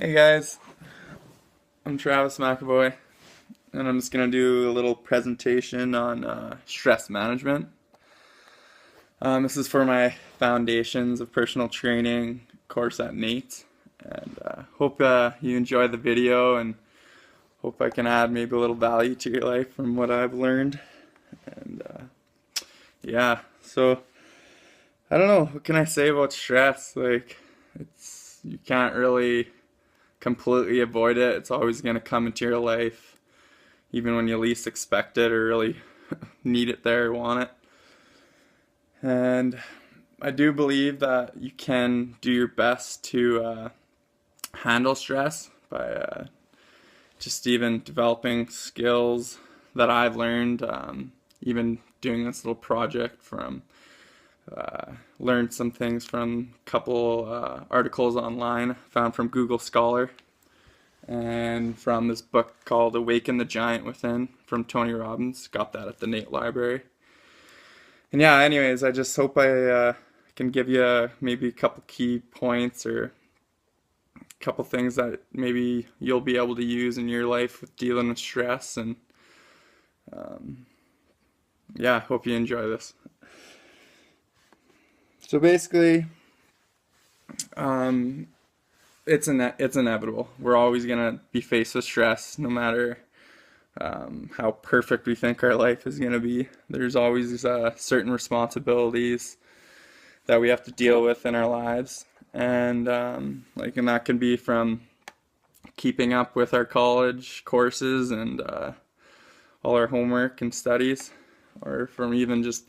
Hey guys, I'm Travis McAvoy, and I'm just gonna do a little presentation on stress management. This is for my Foundations of Personal Training course at NATE, and hope you enjoy the video and hope I can add maybe a little value to your life from what I've learned. And yeah, so I don't know, what can I say about stress? Like, you can't really completely avoid it. It's always gonna come into your life even when you least expect it or really need it there, want it. And I do believe that you can do your best to handle stress by just even developing skills that I've learned, even doing this little project from learned some things from a couple articles online found from Google Scholar and from this book called Awaken the Giant Within from Tony Robbins. Got that at the Nate Library. And yeah, anyways, I just hope I can give you maybe a couple key points or a couple things that maybe you'll be able to use in your life with dealing with stress. And yeah, hope you enjoy this. So basically, um, it's inevitable. We're always gonna be faced with stress, no matter how perfect we think our life is going to be. There's always certain responsibilities that we have to deal with in our lives, and and that can be from keeping up with our college courses and all our homework and studies, or from even just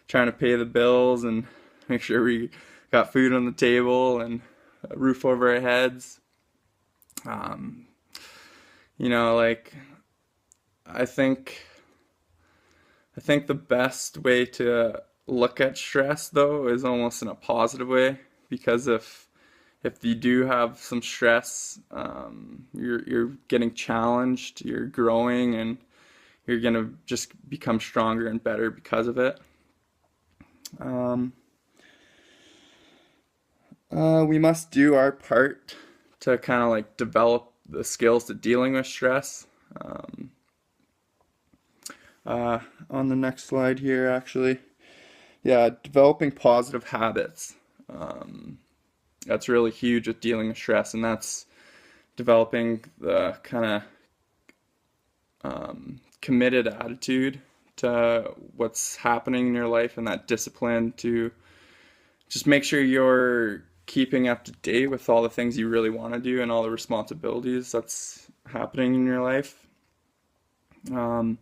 trying to pay the bills and make sure we got food on the table and a roof over our heads. Um, like I think I think the best way to look at stress though is almost in a positive way, because if you do have some stress, you're getting challenged, you're growing, and you're gonna just become stronger and better because of it. Um, we must do our part to kind of like develop the skills to dealing with stress. Um, on the next slide here, actually. Yeah, developing positive habits. Um, that's really huge with dealing with stress, and that's developing the kind of committed attitude to what's happening in your life and that discipline to just make sure you're keeping up to date with all the things you really want to do and all the responsibilities that's happening in your life. Um,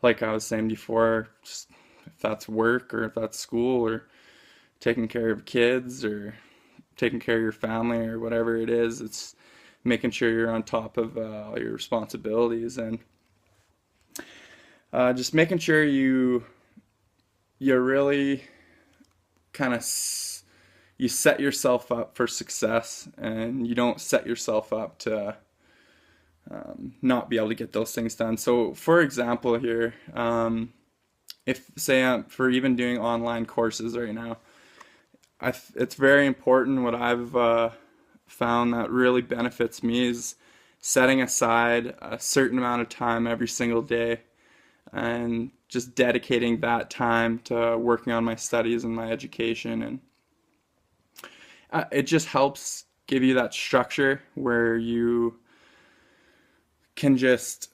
like I was saying before, just if that's work or if that's school or taking care of kids or taking care of your family or whatever it is, it's making sure you're on top of all your responsibilities and just making sure you really kind of you set yourself up for success and you don't set yourself up to not be able to get those things done. So, for example, here, if say for even doing online courses right now, it's very important. What I've found that really benefits me is setting aside a certain amount of time every single day and just dedicating that time to working on my studies and my education. And it just helps give you that structure where you can just,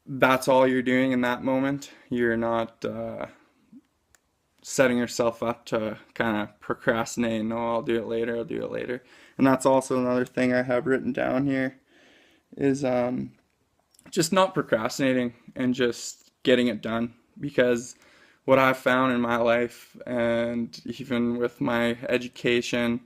that's all you're doing in that moment. You're not setting yourself up to kind of procrastinate. No, I'll do it later. I'll do it later. And that's also another thing I have written down here is just not procrastinating and just getting it done. Because what I've found in my life and even with my education,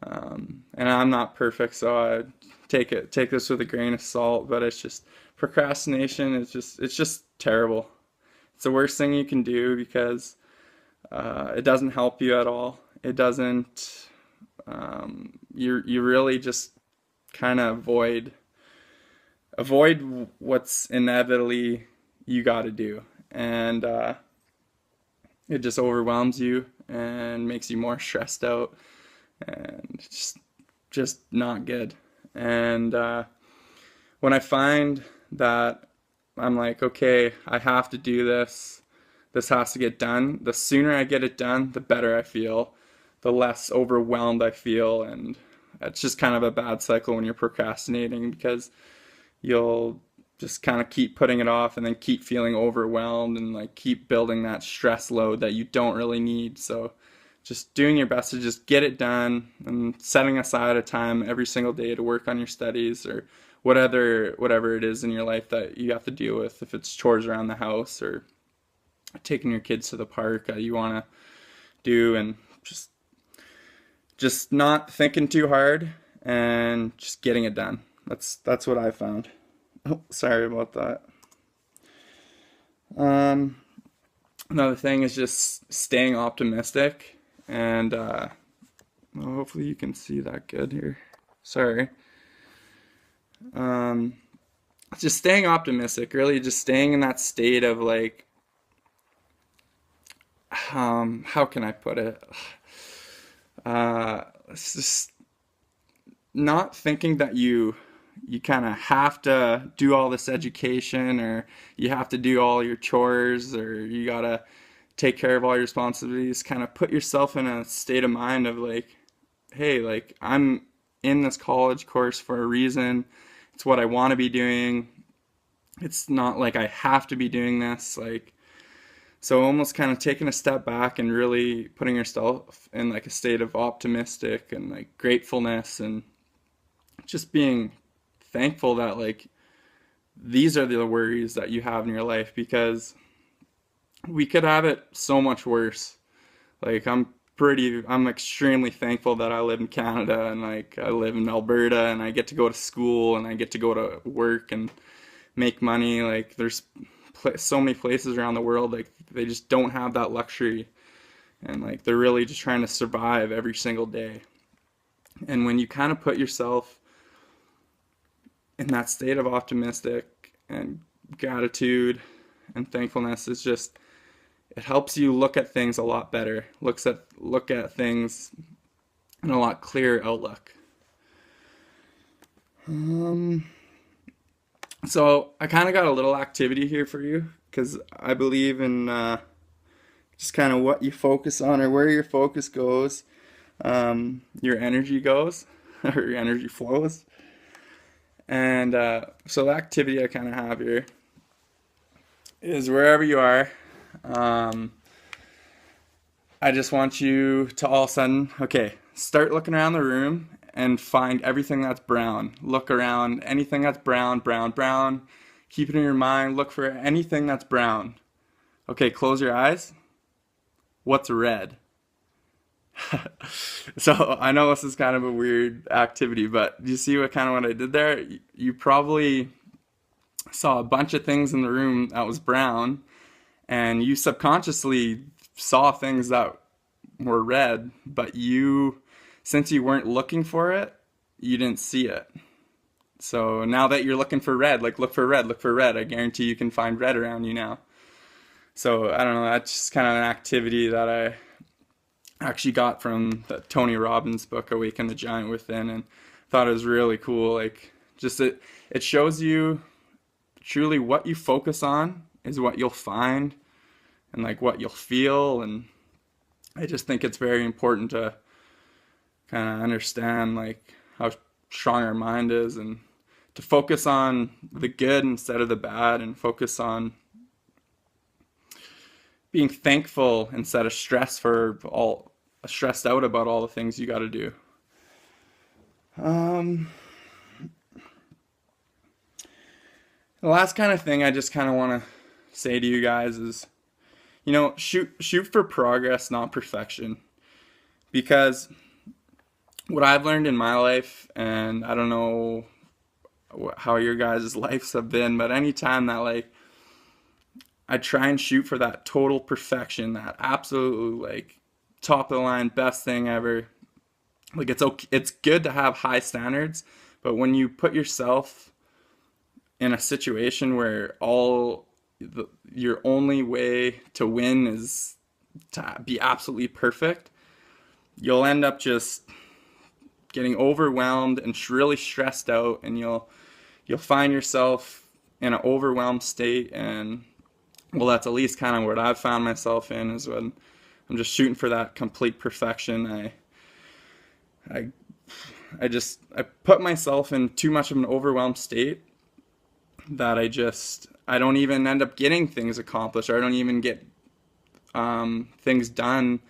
and I'm not perfect, so I take this with a grain of salt. But it's just procrastination is just it's just terrible. It's the worst thing you can do because it doesn't help you at all. It doesn't. You really just kind of avoid what's inevitably you got to do, and it just overwhelms you and makes you more stressed out, and just not good. And when I find that I'm like, okay, I have to do this, this has to get done, the sooner I get it done, the better I feel, the less overwhelmed I feel. And it's just kind of a bad cycle when you're procrastinating, because you'll just kind of keep putting it off and then keep feeling overwhelmed and like keep building that stress load that you don't really need. So just doing your best to just get it done and setting aside a time every single day to work on your studies or whatever it is in your life that you have to deal with, if it's chores around the house or taking your kids to the park that you want to do, and just not thinking too hard and just getting it done. That's what I found. Oh, sorry about that. Um, Another thing is just staying optimistic, and well, hopefully you can see that good here. Sorry. Um, just staying optimistic, really just staying in that state of like, how can I put it? It's just not thinking that you kind of have to do all this education, or you have to do all your chores, or you gotta take care of all your responsibilities. Kind of put yourself in a state of mind of like, hey, like I'm in this college course for a reason. It's what I want to be doing. It's not like I have to be doing this. Like, so almost kind of taking a step back and really putting yourself in like a state of optimistic and like gratefulness, and just being thankful that like these are the worries that you have in your life, because we could have it so much worse. Like I'm extremely thankful that I live in Canada, and like I live in Alberta, and I get to go to school and I get to go to work and make money. Like there's so many places around the world like they just don't have that luxury, and like they're really just trying to survive every single day. And when you kind of put yourself in that state of optimistic and gratitude and thankfulness, is just it helps you look at things a lot better. Look at things in a lot clearer outlook. Um, so I kind of got a little activity here for you, because I believe in just kind of what you focus on, or where your focus goes, your energy goes, or your energy flows. And so the activity I kind of have here is, wherever you are, um, I just want you to all of a sudden, okay, start looking around the room and find everything that's brown. Look around, anything that's brown, brown, brown. Keep it in your mind. Look for anything that's brown. Okay, close your eyes. What's red? So I know this is kind of a weird activity, but do you see what I did there? You probably saw a bunch of things in the room that was brown, and you subconsciously saw things that were red, but since you weren't looking for it, you didn't see it. So now that you're looking for red, like look for red, look for red. I guarantee you can find red around you now. So I don't know, that's just kind of an activity that I actually got from the Tony Robbins book, Awaken the Giant Within, and thought it was really cool. Like, just it shows you truly what you focus on is what you'll find, and like what you'll feel. And I just think it's very important to kind of understand like how strong our mind is, and to focus on the good instead of the bad, and focus on being thankful instead of stressed out about all the things you got to do. Um, the last kind of thing I just kind of want to say to you guys is, shoot for progress, not perfection. Because what I've learned in my life, and I don't know how your guys' lives have been, but anytime that like I try and shoot for that total perfection, that absolute like top of the line best thing ever. Like it's okay, it's good to have high standards, but when you put yourself in a situation where your only way to win is to be absolutely perfect, you'll end up just getting overwhelmed and really stressed out, and you'll find yourself in an overwhelmed state. And well, that's at least kind of what I've found myself in, is when I'm just shooting for that complete perfection. I I put myself in too much of an overwhelmed state that I don't even end up getting things accomplished, or I don't even get things done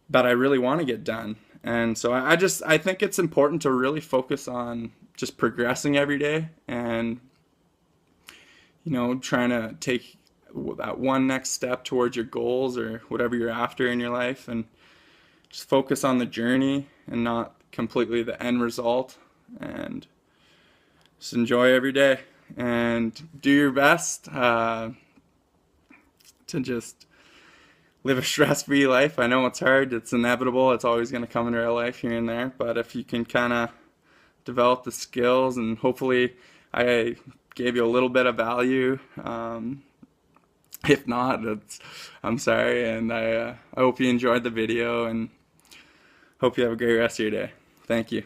that I really want to get done. And so I think it's important to really focus on just progressing every day, and trying to take that one next step towards your goals or whatever you're after in your life, and just focus on the journey and not completely the end result, and just enjoy every day and do your best to just live a stress-free life. I know it's hard, it's inevitable, it's always going to come into our life here and there, but if you can kind of develop the skills, and hopefully I gave you a little bit of value. If not, I'm sorry, and I hope you enjoyed the video, and hope you have a great rest of your day. Thank you.